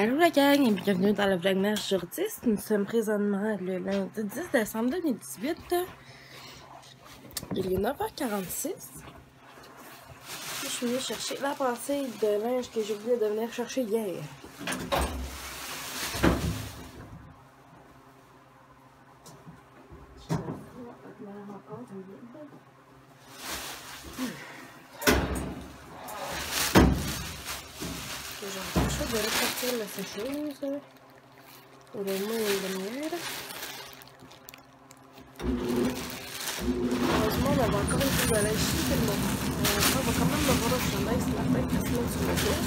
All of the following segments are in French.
Allô la gang et bienvenue dans le vlogmas jour 10. Nous sommes présentement le lundi 10 décembre 2018. Il est 9h46. Je suis venue chercher la passée de linge que j'ai oublié de venir chercher hier. J'ai le choix de repartir la sécheuse. Au moins une demi-heure. Heureusement, on avait encore une coupe de linge ici, tout le monde. On va quand même le voir au chandail ce matin parce que sinon sur le dos.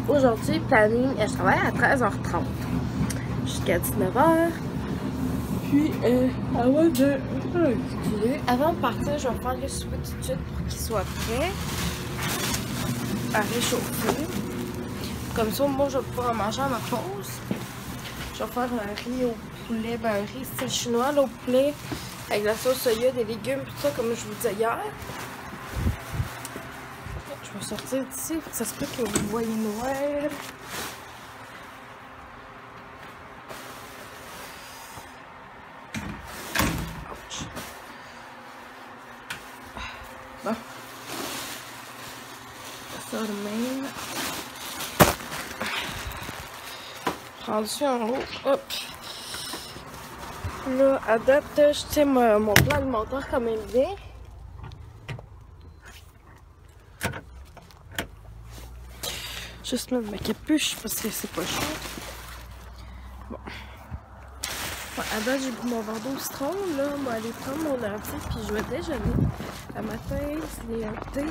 Aujourd'hui, planning, je travaille à 13h30 jusqu'à 19h. Puis, avant de partir, je vais faire le souper tout de suite pour qu'il soit prêt à réchauffer. Comme ça, moi, je vais pouvoir en manger à ma pause. Je vais faire un riz au poulet, un riz style chinois là, au poulet avec de la sauce soya, des légumes, tout ça, comme je vous disais hier. Je vais sortir d'ici, ça se peut que vous voyez noir. Ouch. Bon. Ça de même. Rendu en haut. Hop. Là, à date, je tiens mon plan alimentaire quand même bien. Juste mettre ma capuche parce que c'est pas cher. Bon. Ouais, à date, j'ai bu mon verre d'eau citron. Là, on va aller prendre mon ordi puis je vais déjeuner. À matin, c'est un thé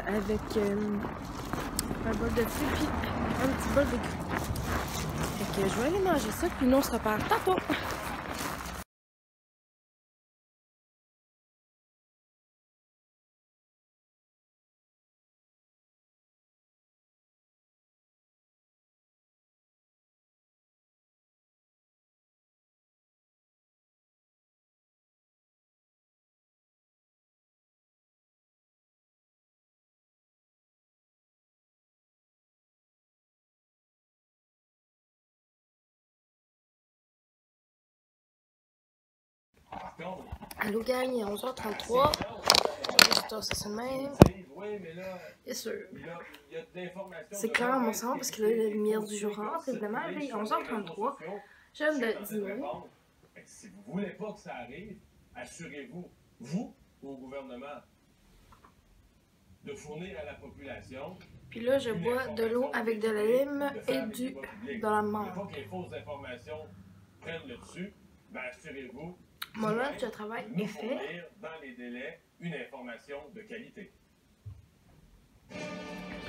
avec un bol de thé puis un petit bol de cru. Fait que je vais aller manger ça puis nous on se reparle tantôt. Allô gang, il est 11h33. C'est le même. Yes sir. C'est clair à mon sens parce que là, la lumière du jour rentre, évidemment. Là, il est 11h33. J'aime de dîner. Si vous ne voulez pas que ça arrive, assurez-vous, vous ou au gouvernement, de fournir à la population. Puis là, je bois de l'eau avec de la lime et de la menthe. Pour que les fausses informations prennent le dessus, ben assurez-vous. Mon lunch de travail est fait. Dans les délais, une information de qualité. Puis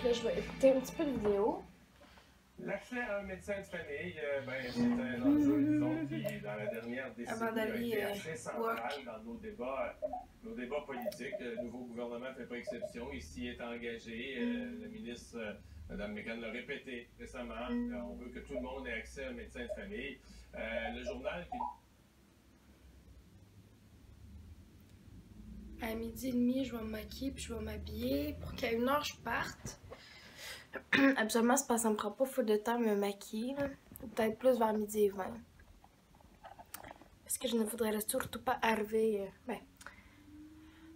là, je vais écouter un petit peu de vidéo. L'accès à un médecin de famille, c'est un enjeu, disons, qui est dans la dernière décennie a été assez central dans nos débats politiques. Le nouveau gouvernement ne fait pas exception. Ici est engagé. La ministre, Mme Mécan, l'a répété récemment. On veut que tout le monde ait accès à un médecin de famille. Le journal... À 12h30, je vais me maquiller puis je vais m'habiller pour qu'à 1h, je parte. Absolument, c'est parce que ça me prend pas full de temps à me maquiller. Peut-être plus vers 12h20. Parce que je ne voudrais surtout pas arriver.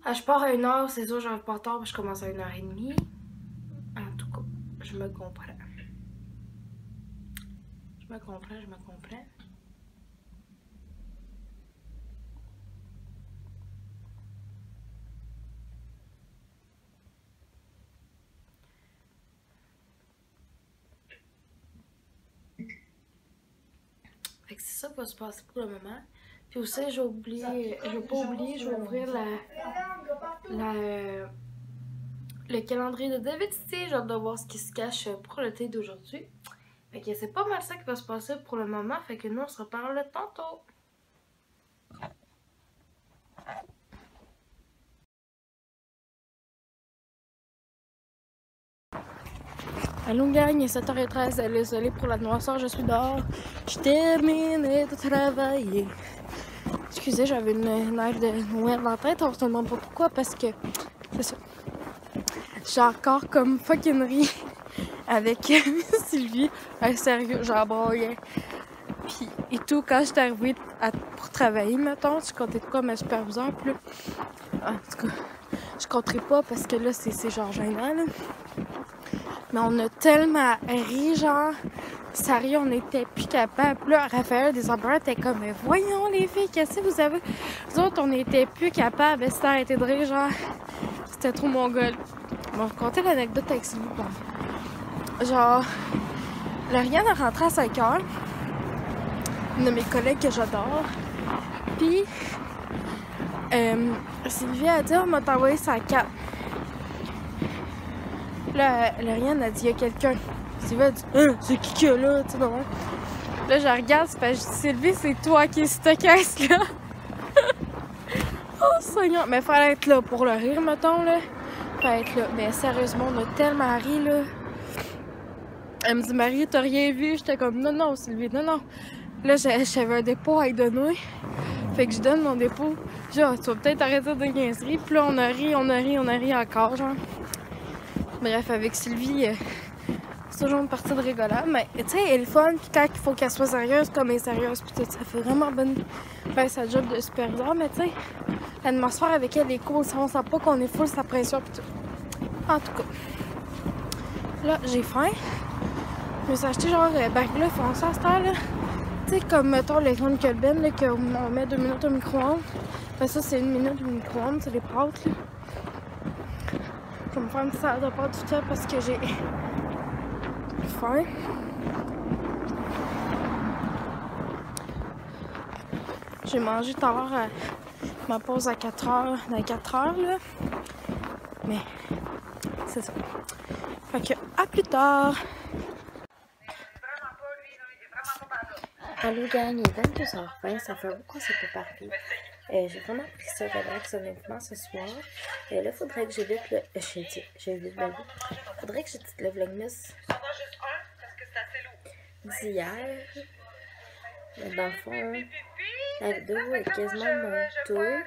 Je pars à 1h, c'est sûr, j'arrive pas tard parce que je commence à 1h30. En tout cas, je me comprends. Je me comprends. Fait que c'est ça qui va se passer pour le moment. Puis aussi, je vais pas oublier, je vais ouvrir le calendrier de David City. J'ai hâte de voir ce qui se cache pour le thé d'aujourd'hui. Fait que c'est pas mal ça qui va se passer pour le moment. Fait que nous, on se reparle tantôt. Allô gang, il est 7h13, désolé pour la noirceur, je suis dehors. Je terminé de travailler. Excusez, j'avais une aire de Noël dans la tête, on se demande pas pourquoi, parce que c'est ça. J'ai encore comme fucking ri avec Sylvie. Sérieux, j'en broyais. Puis et tout, quand j'étais arrivée pour travailler, mettons, je comptais de quoi ma superviseure, puis là, en tout cas, je compterai pas parce que là, c'est genre gênant, là. Mais on a tellement ri, genre, sérieux, on était plus capables. Puis là, Raphaël, des employeurs, était comme, mais voyons les filles, qu'est-ce que vous avez? Nous autres, on était plus capables, c'était arrêté de rire, genre, c'était trop mon gueule. Bon, je vais vous conter l'anecdote avec Sylvie. Genre, Lauriane a rentré à 5h, une de mes collègues que j'adore. Puis, Sylvie a dit, on m'a envoyé ça à 4. Là, Lauriane a dit, il y a quelqu'un. Sylvie a dit, c'est qui que là, tu sais, non? Là, je regarde, c'est parce que je dis, Sylvie, c'est toi qui es cette caisse-là. Oh, Seigneur! Mais fallait être là pour le rire, mettons, là. Fallait être là. Mais sérieusement, on a tellement ri, là. Elle me dit, Marie, t'as rien vu? J'étais comme, non, Sylvie, non. Là, j'avais un dépôt à lui donner. Fait que je donne mon dépôt. Genre, tu vas peut-être arrêter de niaiserie. Puis là, on a ri encore, genre. Bref, avec Sylvie, c'est toujours une partie de rigolade. Mais, tu sais, elle est fun. Puis quand il faut qu'elle soit sérieuse, comme elle est sérieuse, puis tout, ça fait vraiment bonne. Ben, sa job de superviseur. Mais, tu sais, l'atmosphère avec elle est cool. On sent pas qu'on est full sa pression, puis tout. En tout cas. Là, j'ai faim. Je me suis acheté genre baril foncé à cette heure-là. Tu sais, comme mettons les grandes colbennes là, qu'on met 2 minutes au micro-ondes. Ben ça, c'est 1 minute au micro-ondes, c'est les pâtes là. Je vais me faire une petite salade de pâtes tout ça parce que j'ai faim. J'ai mangé tout à l'heure ma pause à 4h, dans 4h là. Mais c'est ça. Fait que à plus tard! Allô gang, il est 22h20, ça fait beaucoup c'est pas parfait. J'ai vraiment pris ça relax honnêtement ce soir. Là, faudrait que j'évite le... Faudrait que j'édite le vlogmas d'hier. Dans le fond, la vidéo est quasiment montée.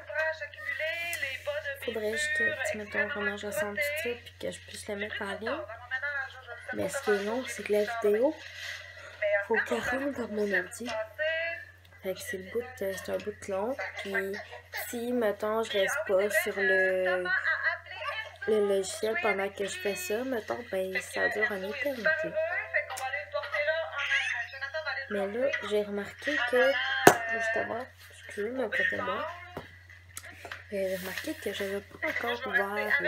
Faudrait juste que, mettons, vraiment je ressente tout ça puis que je puisse le mettre en ligne. Mais ce qui est long, c'est que la vidéo, faut qu'elle rentre dans mon ordi. Fait que c'est un bout de long. Puis si, mettons, je reste pas sur le logiciel pendant que je fais ça, mettons, ben ça dure une éternité. Mais là, j'ai remarqué que, justement, excusez-moi, prêtez-moi. J'ai remarqué que j'avais pas encore ouvert, que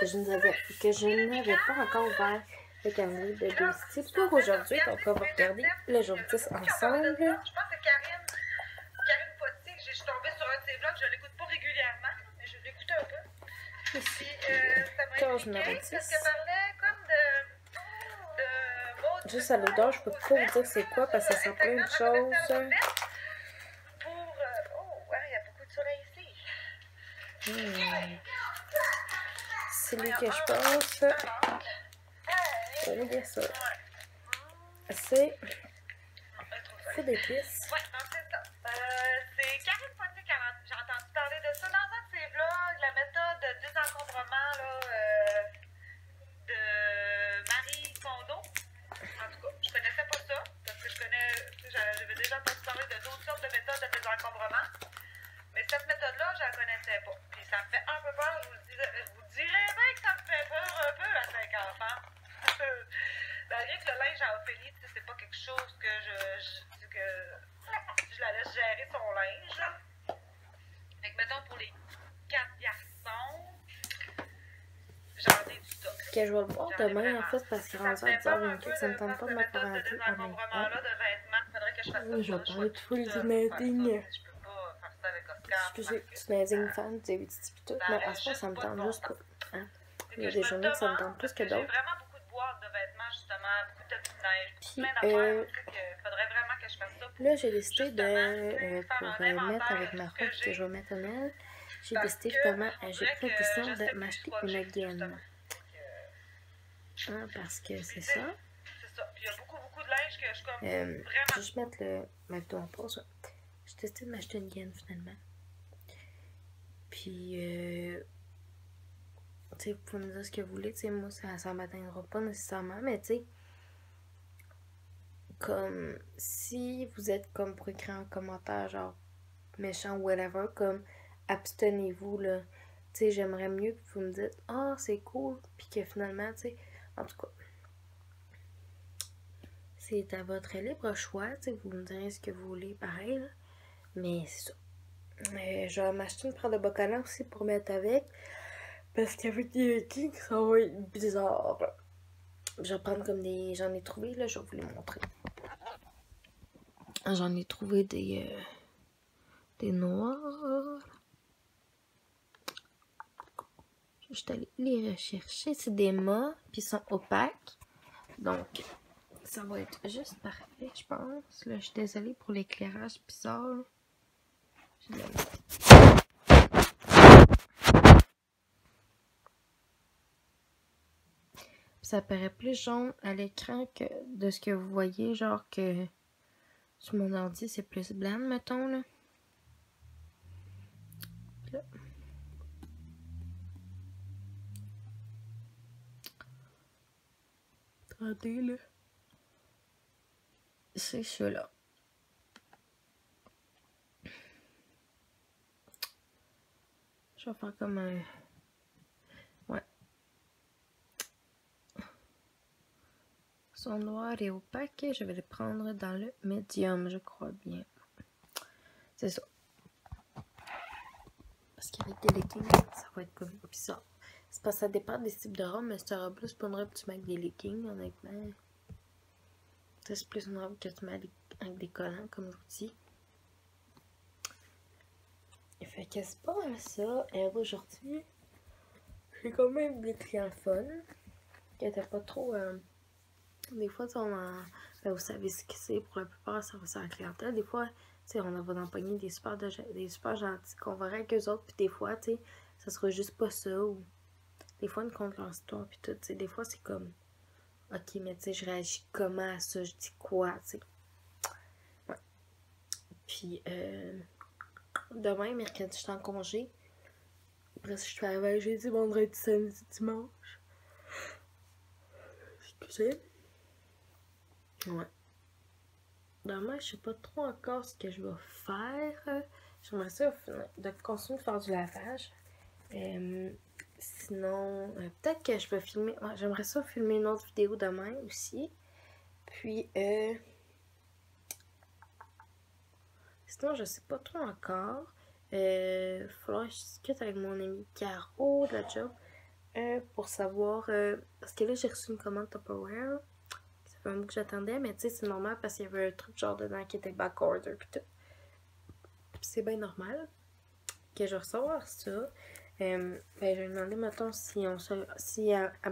je n'avais pas encore ouvert le calendrier de Boosty pour aujourd'hui. Donc, on va regarder le jour 10 ensemble. Je pense que c'est Karine Potti, je suis tombée sur un de ses vlogs, je l'écoute pas régulièrement, mais je l'écoute un peu. Ici, ça m'a expliqué parce qu'elle parlait comme de juste à l'odeur, je peux pas vous dire c'est quoi parce que ça sent plein de choses. Il y a beaucoup de soleil ici. C'est lui que je pense. Oh, bien ça. C'est feu d'épices. Ouais, c'est ça. C'est Karine Potti, j'ai entendu parler de ça dans un de ses vlogs, la méthode de désencombrement là, de Marie Kondo. En tout cas, je connaissais pas ça, parce que j'avais déjà entendu parler de d'autres sortes de méthodes de désencombrement. Mais cette méthode-là, je la connaissais pas. Puis ça me fait un peu peur, je vous dirais bien que ça me fait peur un peu à 5 enfants. Malgré que le linge à Ophélie, c'est pas quelque chose que je la laisse gérer son linge. Fait que mettons pour les 4 garçons, j'en ai du stock. Ok, je vais le voir demain en fait parce qu'il rentre à 10h24, ça me tente pas de me faire un peu en même temps. Je vais parler de full d'imaging. Excusez, snazing fan, des petits pis tout, mais à ce moment ça me tente juste pas. Hein? Il y a des journées que ça me tente plus que d'autres. Puis, là, j'ai décidé de, pour mettre avec ma robe que je vais mettre à Noël, j'ai décidé finalement, j'ai pris la décision de m'acheter une gaine. Hein, parce que c'est ça. C'est ça. Puis il y a beaucoup de linge que je suis comme vraiment... Je vais juste mettre ma vidéo en pause. J'ai testé de m'acheter une gaine finalement. Puis, tu sais, vous pouvez me dire ce que vous voulez. Tu sais, moi, ça m'atteindra pas nécessairement. Mais tu sais, comme si vous êtes comme pour écrire un commentaire genre méchant ou whatever, comme abstenez-vous là. Tu sais, j'aimerais mieux que vous me dites ah, c'est cool, puis que finalement, tu sais, en tout cas, c'est à votre libre choix, tu sais, vous me direz ce que vous voulez, pareil, là. Mais c'est ça. Je vais m'acheter une paire de bas collants aussi pour mettre avec, parce qu'avec des leggings, ça va être bizarre. Je vais prendre comme des... J'en ai trouvé, là, je vais vous les montrer. J'en ai trouvé des noirs. Je suis allée les rechercher. C'est des mâts, puis ils sont opaques. Donc, ça va être juste parfait, je pense. Là, je suis désolée pour l'éclairage bizarre. Ça paraît plus jaune à l'écran que de ce que vous voyez, genre que sur mon ordi, c'est plus blanc, mettons, là. Là. Attendez, là. C'est ceux-là. Je vais faire comme un... Ouais. Ils sont noirs et opaques. Je vais les prendre dans le médium, je crois bien. C'est ça. Parce qu'avec des leggings, ça va être comme bizarre. C'est parce que ça dépend des types de robes, mais cette robe-là, c'est pas une robe que tu mets avec des leggings, honnêtement. C'est plus une robe que tu mets avec des collants, comme je vous dis. Fait que c'est pas mal ça. Et aujourd'hui, j'ai quand même des clients fun. Qui étaient pas trop... des fois, ben, vous savez ce que c'est. Pour la plupart, ça va sur la clientèle. Des fois, on va empoigner des super gentils qu'on verra avec eux autres. Puis des fois, ça sera juste pas ça. Ou des fois, une compte leur histoire. Puis tout, des fois, c'est comme... Ok, mais tu sais, je réagis comment à ça? Je dis quoi, tu sais? Ouais. Puis, demain, mercredi, je suis en congé. Après, je travaille jeudi, vendredi, samedi, dimanche. Excusez. Ouais. Demain, je sais pas trop encore ce que je vais faire. J'aimerais ça de continuer de faire du lavage. Sinon, peut-être que je peux filmer. Ouais, j'aimerais ça filmer une autre vidéo demain aussi. Puis, sinon, je sais pas trop encore. Faudra que je discute avec mon ami Caro de la job pour savoir. Parce que là, j'ai reçu une commande Tupperware. Ça fait un bout que j'attendais, mais tu sais, c'est normal parce qu'il y avait un truc genre dedans qui était backorder. Puis tout. C'est bien normal que je vais recevoir ça. Ben, je vais demander, mettons, si elle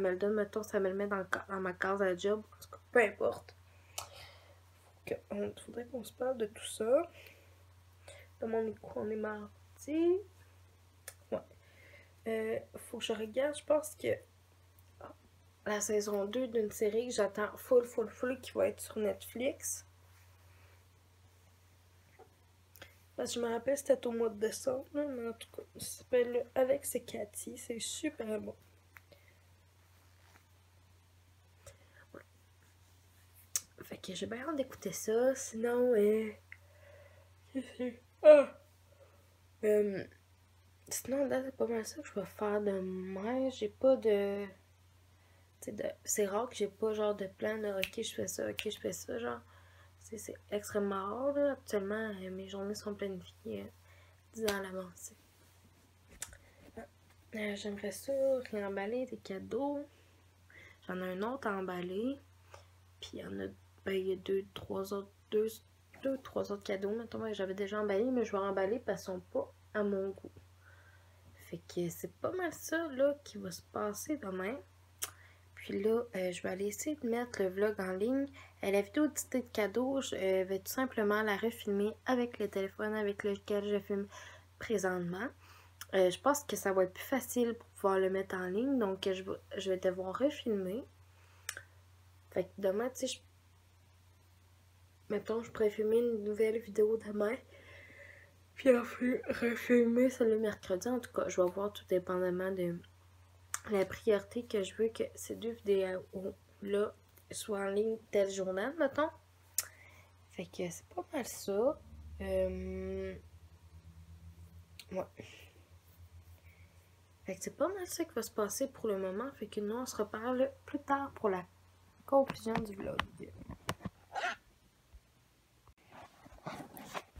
me le donne, mettons, ça me le met dans ma case à job. En tout cas, peu importe. Il faudrait qu'on se parle de tout ça. On est mardi. Ouais. Faut que je regarde, je pense que la saison 2 d'une série que j'attends full qui va être sur Netflix. Parce que je me rappelle c'était au mois de décembre, mais en tout cas, ça s'appelle Alex et Cathy, c'est super bon. Ouais. Fait que j'ai bien hâte d'écouter ça, sinon, sinon, là, c'est pas mal ça que je vais faire demain. J'ai pas de... c'est rare que j'ai pas genre de plan de ok, je fais ça, ok, je fais ça, genre. C'est extrêmement rare, là. Actuellement, mes journées sont planifiées 10 ans à l'avance. J'aimerais ça réemballer des cadeaux. J'en ai un autre à emballer. Puis il y en a, il y a deux, trois autres cadeaux. Maintenant, j'avais déjà emballé, mais je vais emballer parce qu'ils sont pas à mon goût. Fait que c'est pas mal ça, là, qui va se passer demain. Puis là, je vais aller essayer de mettre le vlog en ligne. La vidéo d'idée de cadeaux, je vais tout simplement la refilmer avec le téléphone avec lequel je filme présentement. Je pense que ça va être plus facile pour pouvoir le mettre en ligne. Donc, je vais devoir refilmer. Fait que demain, tu sais, mettons, je pourrais filmer une nouvelle vidéo demain. Puis refilmer ça le mercredi. En tout cas, je vais voir tout dépendamment de la priorité que je veux que ces 2 vidéos-là soient en ligne tel journal, mettons. Fait que c'est pas mal ça. Ouais. Fait que c'est pas mal ça qui va se passer pour le moment. Fait que nous, on se reparle plus tard pour la conclusion du vlog.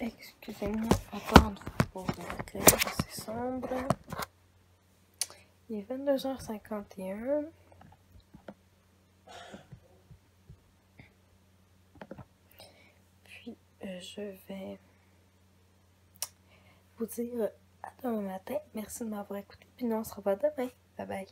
Excusez-moi, attendre pour l'éclairage, c'est sombre. Il est 22h51. Puis, je vais vous dire à demain matin. Merci de m'avoir écouté. Puis nous, on se revoit demain. Bye bye.